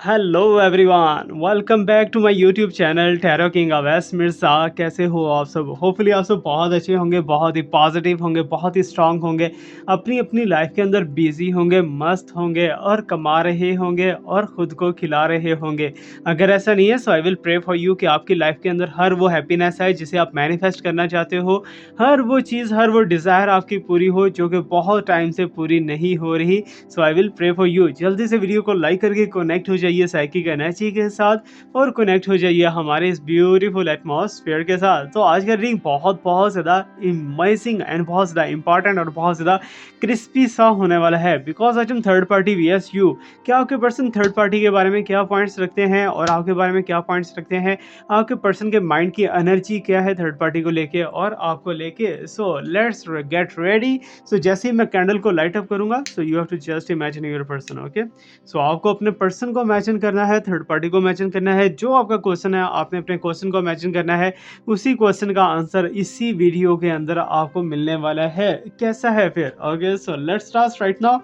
Hello everyone, welcome back to my YouTube channel tarot king Awais Mirza. कैसे हो आप सब? होपफुली आप सब बहुत अच्छे होंगे, बहुत ही पॉजिटिव होंगे, बहुत ही स्ट्रांग होंगे, अपनी अपनी लाइफ के अंदर बिजी होंगे, मस्त होंगे और कमा रहे होंगे और ख़ुद को खिला रहे होंगे। अगर ऐसा नहीं है so I will pray for you कि आपकी लाइफ के अंदर हर वो हैप्पीनेस है जिसे आप मैनिफेस्ट करना चाहते हो, हर वो चीज़, हर वो डिज़ायर आपकी पूरी हो जो कि बहुत टाइम से पूरी नहीं हो रही। So I will pray for you. जल्दी से वीडियो को लाइक करके कनेक्ट हो जाइए साइकिक एनर्जी के साथ और कनेक्ट हो जाइए हमारे इस ब्यूटीफुल एटमॉस्फेयर के साथ। तो आज का रीडिंग बहुत बहुत ज़्यादा अमेजिंग एंड बहुत ज़्यादा इंपॉर्टेंट और बहुत ज़्यादा क्रिस्पी सा होने वाला है बिकॉज आज हम थर्ड पार्टी वीएस यू। क्या आपके पर्सन थर्ड पार्टी के बारे में क्या पॉइंट्स रखते हैं और आपके बारे में क्या पॉइंट्स रखते हैं, आपके पर्सन के माइंड की एनर्जी क्या है थर्ड पार्टी को लेके और आपको लेके। So let's get ready. So जैसे ही मैं कैंडल को लाइट अप करूंगा so you have to just imagine your person. Okay, so आपको अपने पर्सन को इमेजिन करना है, थर्ड पार्टी को इमेजिन करना है। जो आपका क्वेश्चन है आपने अपने क्वेश्चन को इमेजिन करना है, उसी क्वेश्चन का आंसर इसी वीडियो के अंदर आपको मिलने वाला है। कैसा है फिर? Okay, so let's start right now.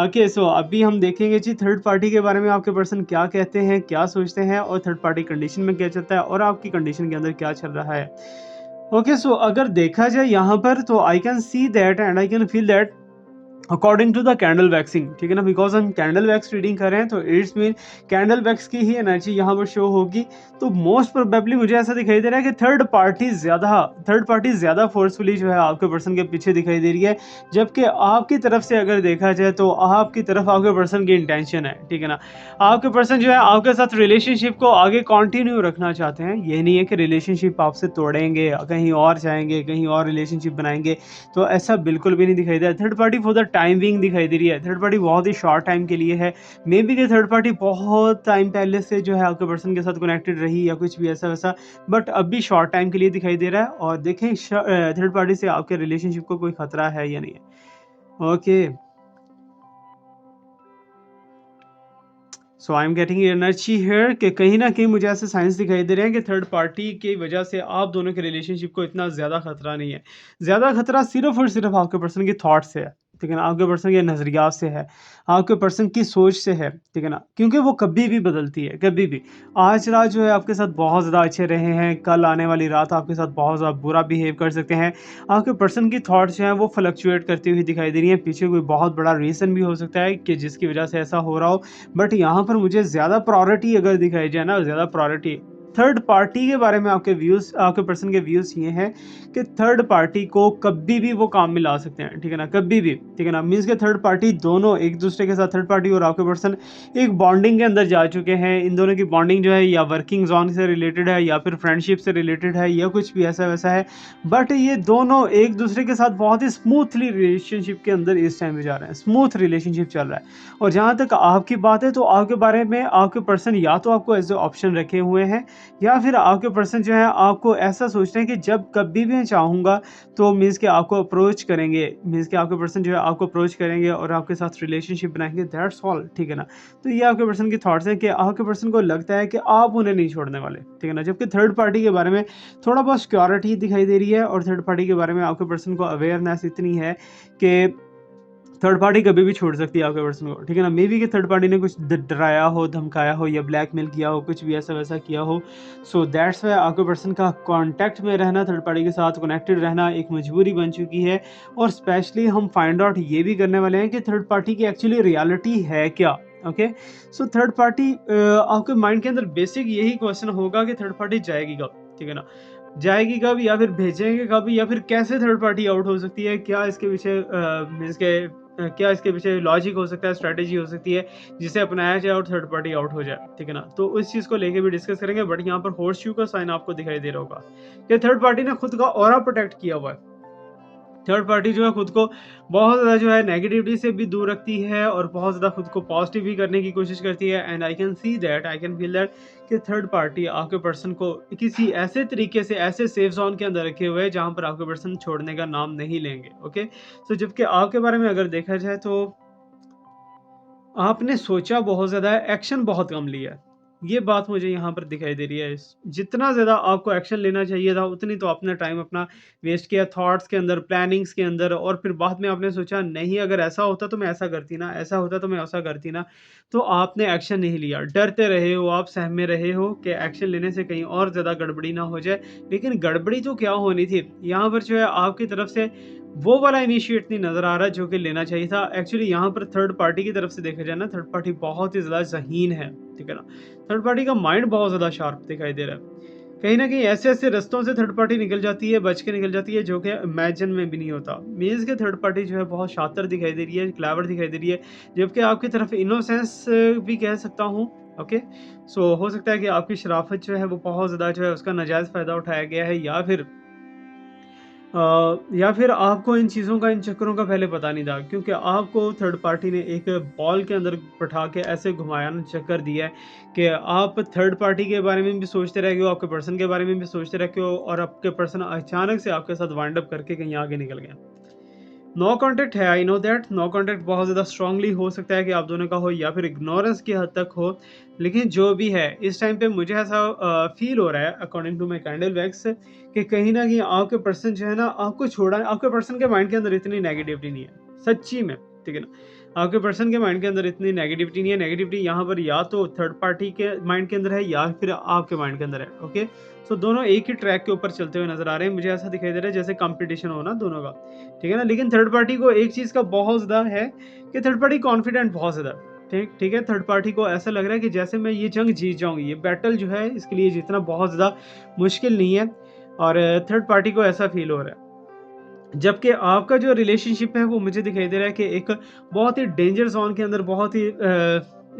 Okay, so अभी हम देखेंगे जी थर्ड पार्टी के बारे में आपके पर्सन क्या कहते हैं, क्या सोचते हैं और थर्ड पार्टी कंडीशन में क्या चलता है और आपकी कंडीशन के अंदर क्या चल रहा है। ओके, सो अगर देखा जाए यहाँ पर तो I can see that and I can feel that according to the candle waxing, ठीक है ना, बिकॉज हम कैंडल वैक्स रीडिंग कर रहे हैं तो इट्स मीन कैंडल वैक्स की ही एनर्जी यहाँ पर शो होगी। तो मोस्ट प्रोबेबली मुझे ऐसा दिखाई दे रहा है कि थर्ड पार्टी ज़्यादा फोर्सफुली जो है आपके पर्सन के पीछे दिखाई दे रही है, जबकि आपकी तरफ से अगर देखा जाए तो आपकी तरफ आपके पर्सन की इंटेंशन है, ठीक है ना। आपके पर्सन जो है आपके साथ रिलेशनशिप को आगे कंटिन्यू रखना चाहते हैं। ये नहीं है कि रिलेशनशिप आपसे तोड़ेंगे, कहीं और जाएंगे, कहीं और रिलेशनशिप बनाएंगे, तो ऐसा बिल्कुल भी नहीं दिखाई दे रहा। Third party for the time being दिखाई दे रही है। थर्ड पार्टी बहुत ही शॉर्ट टाइम के लिए है। मे बी कि थर्ड पार्टी बहुत टाइम पहले से जो है आपके पर्सन के साथ कनेक्टेड रही या कुछ भी ऐसा वैसा, बट अब भी शॉर्ट टाइम के लिए दिखाई दे रहा है। और देखें थर्ड पार्टी से आपके रिलेशनशिप को कोई खतरा है या नहीं है। Okay, so I am getting energy here कि कहीं ना कहीं मुझे ऐसे साइंस दिखाई दे रहे हैं कि थर्ड पार्टी की वजह से आप दोनों के रिलेशनशिप को इतना ज़्यादा खतरा नहीं है। ज़्यादा खतरा सिर्फ और सिर्फ आपके पर्सन के थॉट से है, ठीक है ना, आपके पर्सन के नज़रिया से है, आपके पर्सन की सोच से है, ठीक है ना, क्योंकि वो कभी भी बदलती है, कभी भी। आज रात जो है आपके साथ बहुत ज़्यादा अच्छे रहे हैं, कल आने वाली रात आपके साथ बहुत ज़्यादा बुरा बिहेव कर सकते हैं। आपके पर्सन की थॉट्स जो हैं वो फ्लक्चुएट करती हुई दिखाई दे रही हैं। पीछे कोई बहुत बड़ा रीज़न भी हो सकता है कि जिसकी वजह से ऐसा हो रहा हो, बट यहाँ पर मुझे ज़्यादा प्रायोरिटी अगर दिखाई जाए ना, ज़्यादा प्रायोरिटी थर्ड पार्टी के बारे में आपके व्यूज़, आपके पर्सन के व्यूज़ ये हैं कि थर्ड पार्टी को कभी भी वो काम में ला सकते हैं, ठीक है ना, कभी भी, ठीक है ना। मीन्स के थर्ड पार्टी दोनों एक दूसरे के साथ, थर्ड पार्टी और आपके पर्सन एक बॉन्डिंग के अंदर जा चुके हैं। इन दोनों की बॉन्डिंग जो है या वर्किंग जोन से रिलेटेड है या फिर फ्रेंडशिप से रिलेटेड है या कुछ भी ऐसा वैसा है, बट ये दोनों एक दूसरे के साथ बहुत ही स्मूथली रिलेशनशिप के अंदर इस टाइम पे जा रहे हैं, स्मूथ रिलेशनशिप चल रहा है। और जहाँ तक आपकी बात है तो आपके बारे में आपके पर्सन या तो आपको एज ए ऑप्शन रखे हुए हैं या फिर आपके पर्सन जो है आपको ऐसा सोच रहे हैं कि जब कभी भी मैं चाहूँगा तो मीन्स कि आपको अप्रोच करेंगे, मीन्स कि आपके पर्सन जो है आपको अप्रोच करेंगे और आपके साथ रिलेशनशिप बनाएंगे, दैट्स ऑल, ठीक है ना। तो ये आपके पर्सन की थॉट्स हैं कि आपके पर्सन को लगता है कि आप उन्हें नहीं छोड़ने वाले, ठीक है ना। जबकि थर्ड पार्टी के बारे में थोड़ा बहुत सिक्योरिटी दिखाई दे रही है और थर्ड पार्टी के बारे में आपके पर्सन को अवेयरनेस इतनी है कि थर्ड पार्टी कभी भी छोड़ सकती है आपके पर्सन को, ठीक है ना। मे बी कि थर्ड पार्टी ने कुछ डराया हो, धमकाया हो या ब्लैकमेल किया हो, कुछ भी ऐसा वैसा किया हो। सो दैट्स वाई आपके पर्सन का कांटेक्ट में रहना, थर्ड पार्टी के साथ कनेक्टेड रहना एक मजबूरी बन चुकी है। और स्पेशली हम फाइंड आउट ये भी करने वाले हैं कि थर्ड पार्टी की एक्चुअली रियलिटी है क्या। ओके, सो थर्ड पार्टी आपके माइंड के अंदर बेसिक यही क्वेश्चन होगा कि थर्ड पार्टी जाएगी कब, ठीक है ना। जाएगी कब या फिर भेजेंगे कब या फिर कैसे थर्ड पार्टी आउट हो सकती है, क्या इसके पीछे मीन्स के क्या इसके पीछे लॉजिक हो सकता है, स्ट्रैटेजी हो सकती है जिसे अपनाया जाए और थर्ड पार्टी आउट हो जाए, ठीक है ना। तो उस चीज़ को लेके भी डिस्कस करेंगे। बट यहाँ पर हॉर्स शू का साइन आपको दिखाई दे रहा होगा कि थर्ड पार्टी ने खुद का ऑरा प्रोटेक्ट किया हुआ है। थर्ड पार्टी जो है खुद को बहुत ज़्यादा जो है नेगेटिविटी से भी दूर रखती है और बहुत ज़्यादा खुद को पॉजिटिव भी करने की कोशिश करती है। And I can see that, I can feel that कि थर्ड पार्टी आपके पर्सन को किसी ऐसे तरीके से, ऐसे सेफ जोन के अंदर रखे हुए है जहाँ पर आपके पर्सन छोड़ने का नाम नहीं लेंगे। ओके, सो जबकि आपके बारे में अगर देखा जाए तो आपने सोचा बहुत ज़्यादा है, एक्शन बहुत कम लिया है। ये बात मुझे यहाँ पर दिखाई दे रही है। जितना ज़्यादा आपको एक्शन लेना चाहिए था, उतनी तो आपने टाइम अपना वेस्ट किया थॉट्स के अंदर, प्लानिंग्स के अंदर, और फिर बाद में आपने सोचा नहीं अगर ऐसा होता तो मैं ऐसा करती ना, ऐसा होता तो मैं ऐसा करती ना। तो आपने एक्शन नहीं लिया, डरते रहे हो, आप सहमे रहे हो कि एक्शन लेने से कहीं और ज़्यादा गड़बड़ी ना हो जाए। लेकिन गड़बड़ी तो क्या होनी थी, यहाँ पर जो है आपकी तरफ से वो वाला इनिशिएट नहीं नज़र आ रहा जो कि लेना चाहिए था। एक्चुअली यहाँ पर थर्ड पार्टी की तरफ से देखा जाए ना, थर्ड पार्टी बहुत ही ज़्यादा ज़हीन है, ठीक है ना? थर्ड पार्टी का माइंड बहुत ज़्यादा शार्प दिखाई दे रहा है। कहीं न कहीं ऐसे-ऐसे रास्तों से थर्ड पार्टी निकल जाती है, बच के निकल जाती है जो कि इमेजिन में भी नहीं होता। मीन्स कि थर्ड पार्टी जो है बहुत शातिर दिखाई दे रही है, क्लेवर दिखाई दे रही है, जबकि आपकी तरफ इनोसेंस भी कह सकता हूँ, ओके? सो हो सकता है कि आपकी शराफ़त जो है वो बहुत ज़्यादा जो है उसका नाजायज़ फ़ायदा उठाया गया है, या फिर आपको इन चीज़ों का, इन चक्करों का पहले पता नहीं था, क्योंकि आपको थर्ड पार्टी ने एक बॉल के अंदर बैठा के ऐसे घुमाया ना, चक्कर दिया है कि आप थर्ड पार्टी के बारे में भी सोचते रह गए हो, आपके पर्सन के बारे में भी सोचते रह गए हो, और आपके पर्सन अचानक से आपके साथ वाइंड अप करके कहीं आगे निकल गया। नो कॉन्टैक्ट है, I know that no contact बहुत ज़्यादा स्ट्रांगली हो सकता है कि आप दोनों का हो, या फिर इग्नोरेंस की हद तक हो। लेकिन जो भी है, इस टाइम पे मुझे ऐसा फ़ील हो रहा है according to my candle wax, कि कहीं न कहीं आपके पर्सन जो है ना, आपको छोड़ा, आपके पर्सन के माइंड के अंदर इतनी नेगेटिविटी नहीं है, सच्ची में, ठीक है ना? आपके पर्सन के माइंड के अंदर इतनी नेगेटिविटी नहीं है, नेगेटिविटी यहाँ पर या तो थर्ड पार्टी के माइंड के अंदर है या फिर आपके माइंड के अंदर है, ओके? सो दोनों एक ही ट्रैक के ऊपर चलते हुए नज़र आ रहे हैं। मुझे ऐसा दिखाई दे रहा है जैसे कॉम्पिटिशन हो ना दोनों का, ठीक है ना? लेकिन थर्ड पार्टी को एक चीज़ का बहुत ज़्यादा है कि थर्ड पार्टी कॉन्फिडेंट बहुत ज़्यादा है। ठीक है? थर्ड पार्टी को ऐसा लग रहा है कि जैसे मैं ये जंग जीत जाऊँगी, ये बैटल जो है इसके लिए जीतना बहुत ज़्यादा मुश्किल नहीं है, और थर्ड पार्टी को ऐसा फ़ील हो रहा है। जबकि आपका जो रिलेशनशिप है वो मुझे दिखाई दे रहा है कि एक बहुत ही डेंजर ज़ोन के अंदर, बहुत ही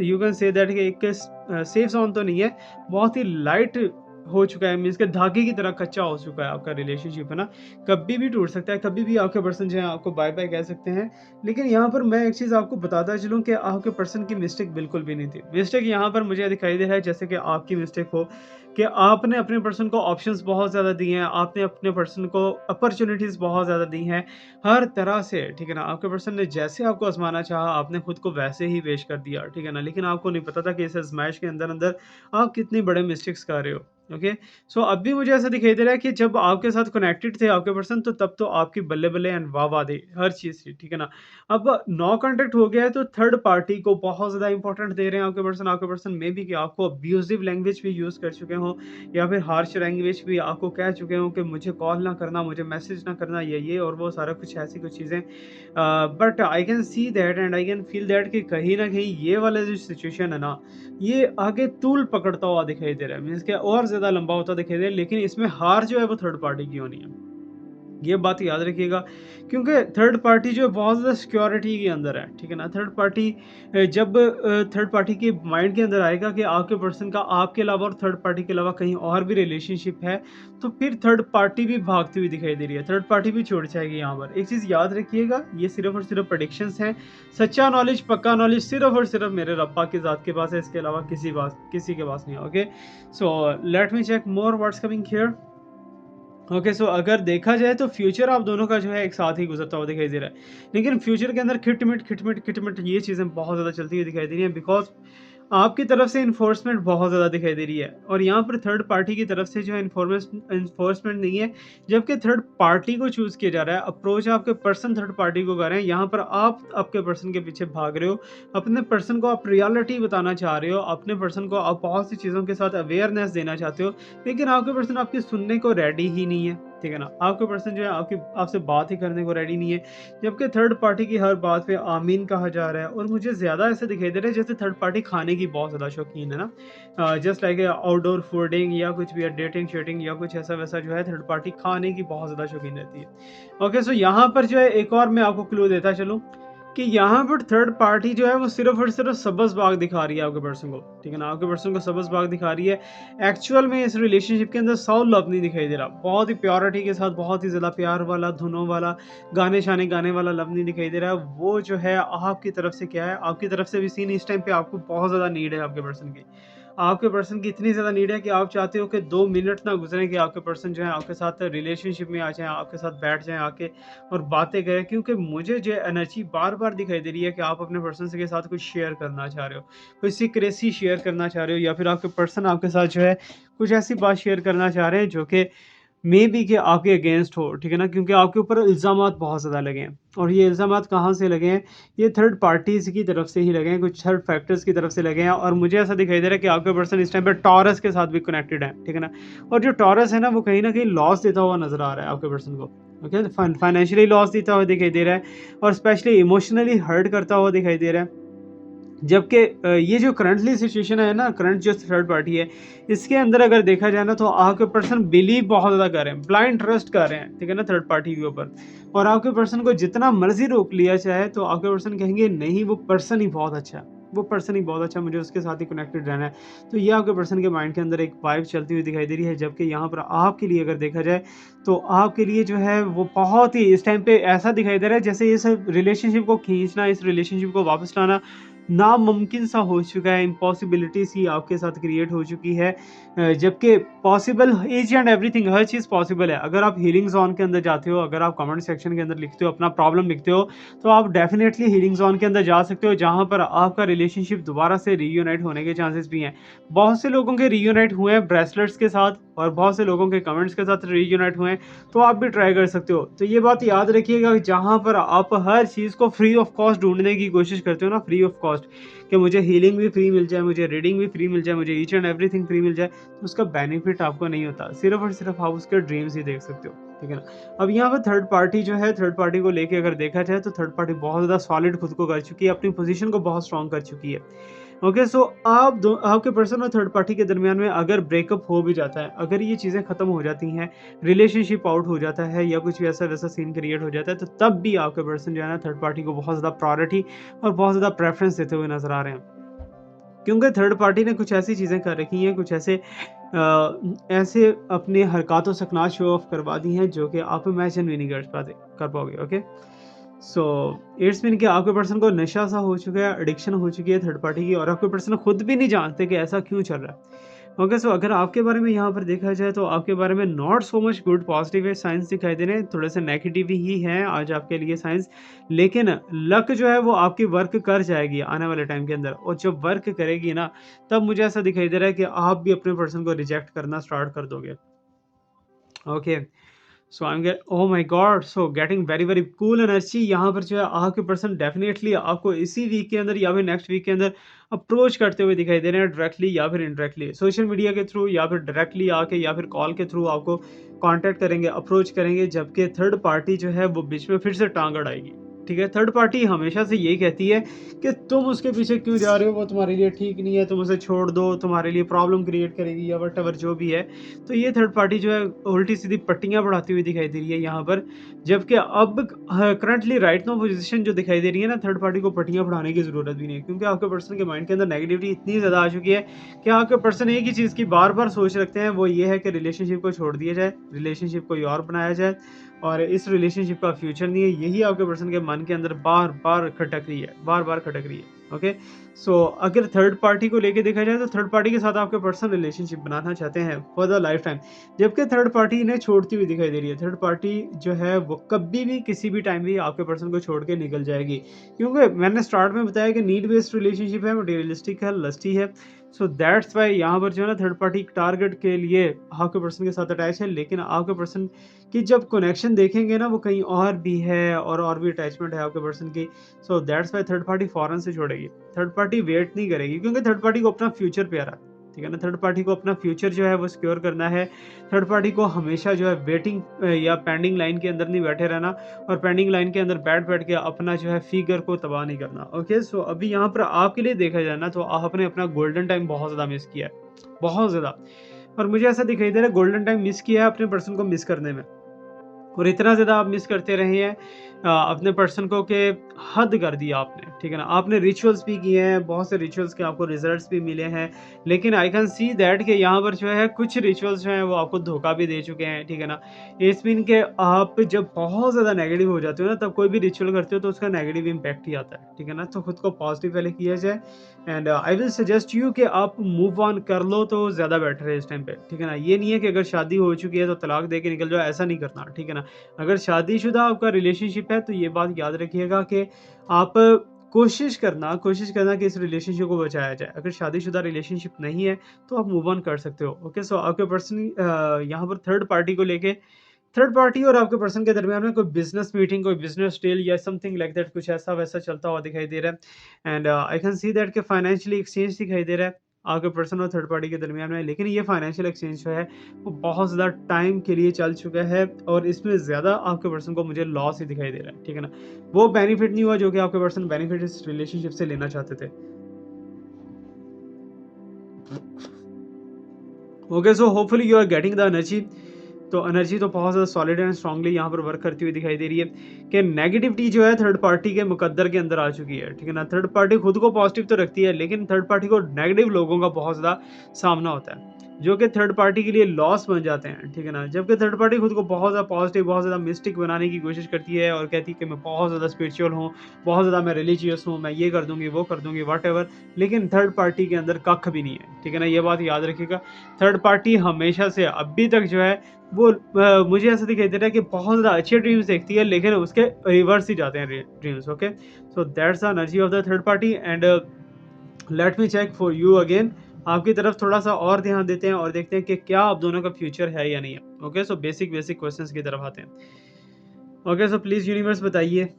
यू कैन से दैट कि एक सेफ ज़ोन तो नहीं है, बहुत ही लाइट हो चुका है, मीन्स कि धागे की तरह कच्चा हो चुका है आपका रिलेशनशिप, है ना? कभी भी टूट सकता है, कभी भी आपके पर्सन जो है आपको बाय-बाय कह सकते हैं। लेकिन यहाँ पर मैं एक चीज़ आपको बताता चलूँ कि आपके पर्सन की मिस्टेक बिल्कुल भी नहीं थी। मिस्टेक यहाँ पर मुझे दिखाई दे रहा है जैसे कि आपकी मिस्टेक हो, कि आपने अपने पर्सन को ऑप्शंस बहुत ज़्यादा दिए हैं, आपने अपने पर्सन को अपॉर्च्युनिटीज़ बहुत ज़्यादा दी हैं, हर तरह से, ठीक है ना? आपके पर्सन ने जैसे आपको आज़माना चाहा, आपने खुद को वैसे ही पेश कर दिया, ठीक है ना? लेकिन आपको नहीं पता था कि इस आज़माइश के अंदर-अंदर आप कितनी बड़े मिस्टेक्स कर रहे हो, ओके? सो अब भी मुझे ऐसा दिखाई दे रहा है कि जब आपके साथ कनेक्टेड थे आपके पर्सन, तो तब तो आपकी बल्ले-बल्ले एंड वाह-वाह दे, हर चीज़ थी, ठीक है ना? अब नो कॉन्टैक्ट हो गया है, तो थर्ड पार्टी को बहुत ज़्यादा इम्पोर्टेंट दे रहे हैं आपके पर्सन मे बी कि आपको अब्यूज़िव लैंग्वेज भी यूज़ कर चुके हों, या फिर हार्श लैंग्वेज भी आपको कह चुके हों कि मुझे कॉल ना करना, मुझे मैसेज ना करना, ये और वो सारा कुछ, ऐसी कुछ चीज़ें। But I can see that and I can feel that कि कहीं न कहीं ये वाला जो सिचुएशन है ना, ये आगे तूल पकड़ता हुआ दिखाई दे रहा है। मीन्स कि और ज़्यादा लंबा होता दिखाई दे रहा है, लेकिन इसमें हार जो है वो थर्ड पार्टी की होनी है। ये बात याद रखिएगा, क्योंकि थर्ड पार्टी जो है बहुत ज़्यादा सिक्योरिटी के अंदर है, ठीक है ना? थर्ड पार्टी जब थर्ड पार्टी के माइंड के अंदर आएगा कि आपके पर्सन का आपके अलावा और थर्ड पार्टी के अलावा कहीं और भी रिलेशनशिप है, तो फिर थर्ड पार्टी भी भागती हुई दिखाई दे रही है, थर्ड पार्टी भी छोड़ जाएगी यहाँ पर। एक चीज़ याद रखिएगा, ये सिर्फ़ और सिर्फ़ प्रेडिक्शंस हैं, सच्चा नॉलेज, पक्का नॉलेज सिर्फ़ और सिर्फ़ मेरे रब पाक की ज़ात के पास है, इसके अलावा किसी के पास नहीं है, okay? So let me check more what's coming here. Okay, so अगर देखा जाए तो फ्यूचर आप दोनों का जो है एक साथ ही गुजरता हुआ दिखाई दे रहा है, लेकिन फ्यूचर के अंदर खिटमिट ये चीज़ें बहुत ज़्यादा चलती हुई दिखाई दे रही हैं, बिकॉज आपकी तरफ से इन्फोर्समेंट बहुत ज़्यादा दिखाई दे रही है, और यहाँ पर थर्ड पार्टी की तरफ से जो है इन्फोर्समेंट नहीं है, जबकि थर्ड पार्टी को चूज़ किया जा रहा है। अप्रोच आपके पर्सन थर्ड पार्टी को कर रहे हैं, यहाँ पर आप आपके पर्सन के पीछे भाग रहे हो, अपने पर्सन को आप रियलिटी बताना चाह रहे हो, अपने पर्सन को आप बहुत सी चीज़ों के साथ अवेयरनेस देना चाहते हो, लेकिन आपके पर्सन आपकी सुनने को रेडी ही नहीं है, ठीक है ना? आपके पर्सन जो है आपसे बात ही करने को रेडी नहीं है, जबकि थर्ड पार्टी की हर बात पे आमीन कहा जा रहा है, और मुझे ज़्यादा ऐसा दिखाई दे रहा है जैसे थर्ड पार्टी खाने की बहुत ज़्यादा शौकीन है ना, जस्ट लाइक आउटडोर फूडिंग या कुछ भी डेटिंग शेटिंग या कुछ ऐसा वैसा, जो है थर्ड पार्टी खाने की बहुत ज़्यादा शौकीन रहती है। ओके, सो यहाँ पर जो है एक और मैं आपको क्लू देता चलूँ कि यहाँ पर थर्ड पार्टी जो है वो सिर्फ और सिर्फ सब्ज़ बाग दिखा रही है आपके पर्सन को, ठीक है ना? आपके पर्सन को सब्ज़ बाग दिखा रही है। एक्चुअल में इस रिलेशनशिप के अंदर सौ लव नहीं दिखाई दे रहा, बहुत ही प्योरिटी के साथ, बहुत ही ज़्यादा प्यार वाला, धुनों वाला, गाने शाने गाने वाला लव नहीं दिखाई दे रहा है। वो जो है आपकी तरफ से क्या है, आपकी तरफ से भी सीन इस टाइम पे आपको बहुत ज़्यादा नीड है आपके पर्सन की। आपके पर्सन की इतनी ज़्यादा नीड है कि आप चाहते हो कि 2 मिनट ना गुज़रें कि आपके पर्सन जो है आपके साथ रिलेशनशिप में आ जाएँ, आपके साथ बैठ जाएँ आके और बातें करें, क्योंकि मुझे जो एनर्जी बार-बार दिखाई दे रही है कि आप अपने पर्सन से के साथ कुछ शेयर करना चाह रहे हो। कोई सीक्रेसी शेयर करना चाह रहे हो, या फिर आपके पर्सन आपके साथ जो है कुछ ऐसी बात शेयर करना चाह रहे हैं जो कि मे बी कि आपके अगेंस्ट हो, ठीक है ना? क्योंकि आपके ऊपर इल्ज़ामात बहुत ज़्यादा लगे हैं, और ये इल्ज़ामात कहाँ से लगे हैं? ये थर्ड पार्टीज़ की तरफ से ही लगे हैं, कुछ थर्ड फैक्टर्स की तरफ से लगे हैं, और मुझे ऐसा दिखाई दे रहा है कि आपका पर्सन इस टाइम पे टॉरस के साथ भी कनेक्टेड है, ठीक है ना? और जो टॉरस है ना, वो कहीं न कहीं लॉस देता हुआ नज़र आ रहा है आपके पर्सन को, ओके? फाइनेंशियली लॉस देता हुआ दिखाई दे रहा है, और स्पेशली इमोशनली हर्ट करता हुआ दिखाई दे रहा है। जबकि ये जो करंटली सिचुएशन है ना, करंट जो थर्ड पार्टी है, इसके अंदर अगर देखा जाए ना, तो आपके पर्सन बिलीव बहुत ज़्यादा कर रहे हैं, ब्लाइंड ट्रस्ट कर रहे हैं, ठीक है ना, थर्ड पार्टी के ऊपर। और आपके पर्सन को जितना मर्ज़ी रोक लिया जाए, तो आपके पर्सन कहेंगे नहीं, वो पर्सन ही बहुत अच्छा है, वो पर्सन ही बहुत अच्छा है, मुझे उसके साथ ही कनेक्टेड रहना है। तो ये आपके पर्सन के माइंड के अंदर एक वाइब चलती हुई दिखाई दे रही है, जबकि यहाँ पर आपके लिए अगर देखा जाए, तो आपके लिए जो है वो बहुत ही इस टाइम पे ऐसा दिखाई दे रहा है जैसे इस रिलेशनशिप को खींचना, इस रिलेशनशिप को वापस लाना नामुमकिन सा हो चुका है, इम्पॉसिबिलिटी सी आपके साथ क्रिएट हो चुकी है। जबकि possible each and everything, her cheese possible है। अगर आप हीलिंग ज़ोन के अंदर जाते हो, अगर आप कमेंट सेक्शन के अंदर लिखते हो, अपना प्रॉब्लम लिखते हो, तो आप डेफिनिटली हीलिंग ज़ोन के अंदर जा सकते हो, जहाँ पर आपका रिलेशनशिप दोबारा से रीयूनाइट होने के चांसेस भी हैं। बहुत से लोगों के रीयूनाइट हुए हैं ब्रेसलेट्स के साथ, और बहुत से लोगों के कमेंट्स के साथ रीयूनाइट हुए हैं, तो आप भी ट्राई कर सकते हो। तो ये बात याद रखिएगा कि जहाँ पर आप हर चीज़ को फ्री ऑफ कॉस्ट ढूँढने की कोशिश करते हो ना, फ्री ऑफ कॉस्ट, कि मुझे हीलिंग भी फ्री मिल जाए, मुझे रीडिंग भी फ्री मिल जाए, मुझे ईच एंड एवरीथिंग फ्री मिल जाए, तो उसका बेनिफिट आपको नहीं होता। सिर्फ़ और सिर्फ़ आप उसके ड्रीम्स ही देख सकते हो, ठीक है ना? अब यहाँ पर थर्ड पार्टी जो है, थर्ड पार्टी को लेके अगर देखा जाए, तो थर्ड पार्टी बहुत ज़्यादा सॉलिड खुद को कर चुकी है, अपनी पोज़ीशन को बहुत स्ट्रॉन्ग कर चुकी है। ओके, सो आपके पर्सन और थर्ड पार्टी के दरमियान में अगर ब्रेकअप हो भी जाता है, अगर ये चीज़ें ख़त्म हो जाती हैं, रिलेशनशिप आउट हो जाता है, या कुछ भी ऐसा वैसा सीन क्रिएट हो जाता है, तो तब भी आपके पर्सन जो है ना, थर्ड पार्टी को बहुत ज़्यादा प्रायोरिटी और बहुत ज़्यादा प्रेफ़रेंस देते हुए नज़र आ रहे हैं। क्योंकि थर्ड पार्टी ने कुछ ऐसी चीज़ें कर रखी हैं, कुछ ऐसे अपने हरकतों सकनात शो ऑफ करवा दी हैं, जो कि आप इमेजिन भी नहीं कर पाओगे, ओके? सो इट्स मीन कि आपके पर्सन को नशा सा हो चुका है, एडिक्शन हो चुकी है थर्ड पार्टी की, और आपके पर्सन खुद भी नहीं जानते कि ऐसा क्यों चल रहा है। ओके, सो अगर आपके बारे में यहाँ पर देखा जाए, तो आपके बारे में not so much good positive है, साइंस दिखाई दे रहे हैं, थोड़े से नेगेटिव ही हैं आज आपके लिए साइंस। लेकिन लक जो है वो आपकी वर्क कर जाएगी आने वाले टाइम के अंदर, और जब वर्क करेगी ना, तब मुझे ऐसा दिखाई दे रहा है कि आप भी अपने पर्सन को रिजेक्ट करना स्टार्ट कर दोगे। Okay, so I am get oh my god, so getting very very cool energy. यहाँ पर जो है आपके पर्सन डेफिनेटली आपको इसी वीक के अंदर या फिर नेक्स्ट वीक के अंदर अप्रोच करते हुए दिखाई दे रहे हैं, डायरेक्टली या फिर इनडायरेक्टली, सोशल मीडिया के थ्रू, या फिर डायरेक्टली आके, या फिर कॉल के थ्रू आपको कांटेक्ट करेंगे, अप्रोच करेंगे, जबकि थर्ड पार्टी जो है वो बीच में फिर से टांग अड़ाएगी। ठीक है, थर्ड पार्टी हमेशा से यही कहती है कि तुम उसके पीछे क्यों जा रहे हो, वो तुम्हारे लिए ठीक नहीं है, तुम उसे छोड़ दो, तुम्हारे लिए प्रॉब्लम क्रिएट करेगी, या वट जो भी है। तो ये थर्ड पार्टी जो है उल्टी सीधी पट्टियाँ बढ़ाती हुई दिखाई दे रही है यहाँ पर। जबकि अब करंटली राइट नाउ पोजीशन जो दिखाई दे रही है ना, थर्ड पार्टी को पट्टियाँ बढ़ाने की ज़रूरत भी नहीं है, क्योंकि आपके पर्सन के माइंड के अंदर नेगेटिविटी इतनी ज़्यादा आ चुकी है कि आपके पर्सन एक ही चीज़ की बार-बार सोच रखते हैं, वो ये है कि रिलेशनशिप को छोड़ दिया जाए, रिलेशनशिप कोई और बनाया जाए, और इस रिलेशनशिप का फ्यूचर नहीं है। यही आपके पर्सन के मन के अंदर बार-बार खटक रही है, बार-बार खटक रही है। ओके, सो अगर थर्ड पार्टी को लेके देखा जाए, तो थर्ड पार्टी के साथ आपके पर्सन रिलेशनशिप बनाना चाहते हैं फॉर द लाइफ टाइम, जबकि थर्ड पार्टी इन्हें छोड़ती हुई दिखाई दे रही है। थर्ड पार्टी जो है वो कभी भी किसी भी टाइम भी आपके पर्सन को छोड़ के निकल जाएगी, क्योंकि मैंने स्टार्ट में बताया कि नीड बेस्ड रिलेशनशिप है, मटेरियलिस्टिक है, लस्टी है। सो दैट्स वाई यहाँ पर जो है ना, थर्ड पार्टी टारगेट के लिए आपके पर्सन के साथ अटैच है, लेकिन आपके पर्सन की जब कनेक्शन देखेंगे ना, वो कहीं और भी है, और भी अटैचमेंट है आपके पर्सन की। So that's why third party फॉरन से छोड़ेगी, थर्ड पार्टी वेट नहीं करेगी, क्योंकि थर्ड पार्टी को अपना फ्यूचर प्यारा है, ठीक है ना? थर्ड पार्टी को अपना फ्यूचर जो है वो सिक्योर करना है। थर्ड पार्टी को हमेशा जो है वेटिंग या पेंडिंग लाइन के अंदर नहीं बैठे रहना, और पेंडिंग लाइन के अंदर बैठ के अपना जो है फिगर को तबाह नहीं करना। ओके, सो अभी यहाँ पर आपके लिए देखा जाए ना, तो आपने अपना गोल्डन टाइम बहुत ज़्यादा मिस किया है, बहुत ज़्यादा। और मुझे ऐसा दिखाई दे रहा है गोल्डन टाइम मिस किया है अपने पर्सन को मिस करने में। और इतना ज़्यादा आप मिस करते रहे हैं अपने पर्सन को कि हद कर दी आपने, ठीक है ना? आपने रिचुअल्स भी किए हैं, बहुत से रिचुअल्स के आपको रिजल्ट्स भी मिले हैं, लेकिन आई कैन सी दैट कि यहाँ पर जो है कुछ रिचुअल्स जो हैं वो आपको धोखा भी दे चुके हैं, ठीक है ना? इट्स मीन कि आप जब बहुत ज़्यादा नेगेटिव हो जाते हो ना, तब कोई भी रिचुअल करते हो तो उसका नेगेटिव इम्पैक्ट ही आता है, ठीक है ना? तो खुद को पॉजिटिव पहले किया जाए and I will suggest you कि आप मूव ऑन कर लो तो ज़्यादा बेटर है इस टाइम पे, ठीक है ना? ये नहीं है कि अगर शादी हो चुकी है तो तलाक दे के निकल जाओ, ऐसा नहीं करना, ठीक है ना? अगर शादीशुदा आपका रिलेशनशिप है तो ये बात याद रखिएगा कि आप कोशिश करना कि इस रिलेशनशिप को बचाया जाए। अगर शादीशुदा रिलेशनशिप नहीं है तो आप मूव ऑन कर सकते हो। ओके, सो आपके पर्सन यहाँ पर थर्ड पार्टी को लेके, थर्ड पार्टी और आपके पर्सन के दरमियान में कोई बिजनेस मीटिंग, कोई बिजनेस डील या समथिंग लाइक दैट कुछ ऐसा वैसा चलता हुआ दिखाई दे रहा है and I can see that कि फाइनेंशियली एक्सचेंज दिखाई दे रहा है आपके पर्सन और थर्ड पार्टी के दरमियान में, लेकिन ये फाइनेंशियल एक्सचेंज जो है वो बहुत ज़्यादा टाइम के लिए चल चुका है और इसमें ज़्यादा आपके पर्सन को मुझे लॉस ही दिखाई दे रहा है, ठीक है ना? वो बेनिफिट नहीं हुआ जो कि आपके पर्सन बेनिफिट इस रिलेशनशिप से लेना चाहते थे। Okay, so hopefully you are getting the energy. तो एनर्जी तो बहुत ज़्यादा सॉलिड एंड स्ट्रांगली यहाँ पर वर्क करती हुई दिखाई दे रही है कि नेगेटिविटी जो है थर्ड पार्टी के मुकद्दर के अंदर आ चुकी है, ठीक है ना? थर्ड पार्टी खुद को पॉजिटिव तो रखती है, लेकिन थर्ड पार्टी को नेगेटिव लोगों का बहुत ज़्यादा सामना होता है, जो कि थर्ड पार्टी के लिए लॉस बन जाते हैं, ठीक है ना? जबकि थर्ड पार्टी खुद को बहुत ज़्यादा पॉजिटिव, बहुत ज़्यादा मिस्टिक बनाने की कोशिश करती है और कहती है कि मैं बहुत ज़्यादा स्पिरिचुअल हूँ, बहुत ज़्यादा मैं रिलीजियस हूँ, मैं ये कर दूंगी, वो कर दूंगी, वट, लेकिन थर्ड पार्टी के अंदर कख भी नहीं है, ठीक है ना? ये बात याद रखिएगा। थर्ड पार्टी हमेशा से अभी तक जो है वो मुझे ऐसा दिखाई दे रहा है कि बहुत ज़्यादा अच्छे ड्रीम्स देखती है, लेकिन उसके रिवर्स ही जाते हैं dreams. Okay, so that's the energy of the third party and let me check for you again. आपकी तरफ थोड़ा सा और ध्यान देते हैं और देखते हैं कि क्या आप दोनों का फ्यूचर है या नहीं है। Okay, so basic basic questions की तरफ आते हैं। ओके, सो प्लीज़ यूनिवर्स बताइए।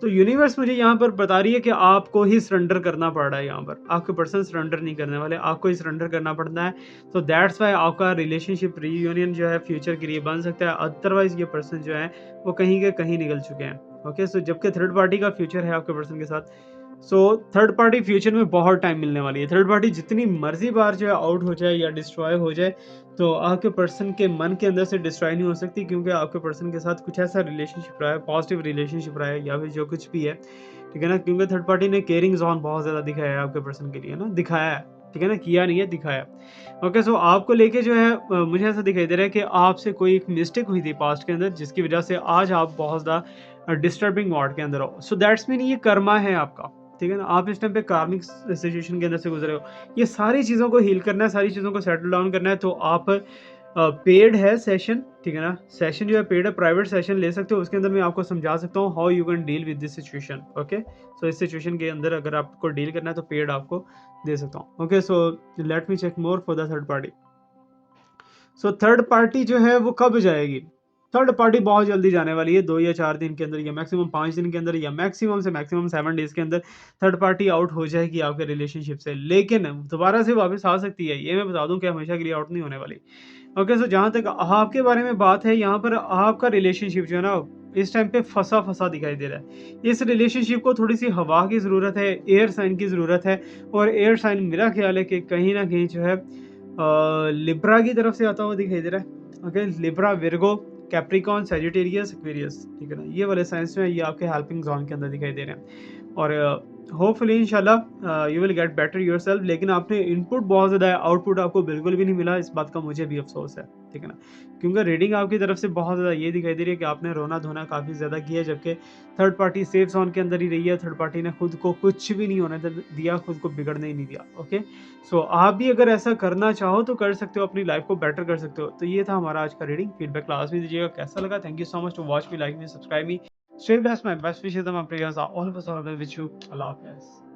तो यूनिवर्स मुझे यहाँ पर बता रही है कि आपको ही सरेंडर करना पड़ रहा है, यहाँ पर आपके पर्सन सरेंडर नहीं करने वाले, आपको ही सरेंडर करना पड़ता है। तो दैट्स वाई आपका रिलेशनशिप रीयूनियन जो है फ्यूचर के लिए बन सकता है, अदरवाइज ये पर्सन जो है वो कहीं के कहीं निकल चुके हैं। ओके, सो जबकि थर्ड पार्टी का फ्यूचर है आपके पर्सन के साथ, सो थर्ड पार्टी फ्यूचर में बहुत टाइम मिलने वाली है। थर्ड पार्टी जितनी मर्जी बार जो है आउट हो जाए या डिस्ट्रॉय हो जाए, तो आपके पर्सन के मन के अंदर से डिस्ट्रॉय नहीं हो सकती, क्योंकि आपके पर्सन के साथ कुछ ऐसा रिलेशनशिप रहा है, पॉजिटिव रिलेशनशिप रहा है या फिर जो कुछ भी है, ठीक है ना? क्योंकि थर्ड पार्टी ने केयरिंग जोन बहुत ज़्यादा दिखाया है आपके पर्सन के लिए ना, दिखाया है, ठीक है ना? किया नहीं है, दिखाया। ओके, सो आपको लेके जो है मुझे ऐसा दिखाई दे रहा है कि आपसे कोई एक मिस्टेक हुई थी पास्ट के अंदर, जिसकी वजह से आज आप बहुत ज़्यादा डिस्टर्बिंग मोड के अंदर हो। सो दैट्स मीन ये कर्मा है आपका, ठीक है ना? आप इस टाइम पे कार्मिक सिचुएशन के अंदर से गुजरे हो। ये सारी चीज़ों को हील करना है, सारी चीज़ों को सेटल डाउन करना है, तो आप पेड है सेशन, ठीक है ना? सेशन जो है पेड है, प्राइवेट सेशन ले सकते हो, उसके अंदर मैं आपको समझा सकता हूँ how you can deal with this situation. Okay, so इस सिचुएशन के अंदर अगर आपको डील करना है तो पेड आपको दे सकता हूँ। Okay, so let me check more for the third party. So third party जो है वो कब जाएगी? थर्ड पार्टी बहुत जल्दी जाने वाली है, 2 या 4 दिन के अंदर या मैक्सिमम 5 दिन के अंदर या मैक्सिमम से मैक्सिमम 7 डेज़ के अंदर थर्ड पार्टी आउट हो जाएगी आपके रिलेशनशिप से। लेकिन दोबारा से वापस आ सकती है, ये मैं बता दूँ कि हमेशा के लिए आउट नहीं होने वाली। ओके, सो जहाँ तक आपके बारे में बात है, यहाँ पर आपका रिलेशनशिप जो है ना, इस टाइम पे फँसा-फँसा दिखाई दे रहा है। इस रिलेशनशिप को थोड़ी-सी हवा की ज़रूरत है, एयर साइन की ज़रूरत है और एयर साइन मेरा ख़्याल है कि कहीं न कहीं जो है लिब्रा की तरफ से आता हुआ दिखाई दे रहा है। Okay, Libra, Virgo, Capricorn, Sagittarius, Aquarius, ठीक है ना? ये वाले साइंस जो है ये आपके हेल्पिंग ज़ोन के अंदर दिखाई दे रहे हैं और होपफुली इंशाल्लाह you will get better yourself. लेकिन आपने इनपुट बहुत ज़्यादा है, आउटपुट आपको बिल्कुल भी नहीं मिला, इस बात का मुझे भी अफ़सोस है, ठीक है ना? क्योंकि रीडिंग आपकी तरफ से बहुत ज़्यादा ये दिखाई दे रही है कि आपने रोना-धोना काफ़ी ज़्यादा किया, जबकि थर्ड पार्टी सेफ ज़ोन के अंदर ही रही है। थर्ड पार्टी ने खुद को कुछ भी नहीं होने दिया, खुद को बिगड़ने ही नहीं दिया। ओके, सो आप भी अगर ऐसा करना चाहो तो कर सकते हो, अपनी लाइफ को बेटर कर सकते हो। तो ये था हमारा आज का रीडिंग। फीडबैक क्लास में दीजिएगा कैसा लगा। Thank you so much to watch me, like me, subscribe me. Stay blessed, my best wishes, my prayers are always with you. अल्लाह हाफ़िज़।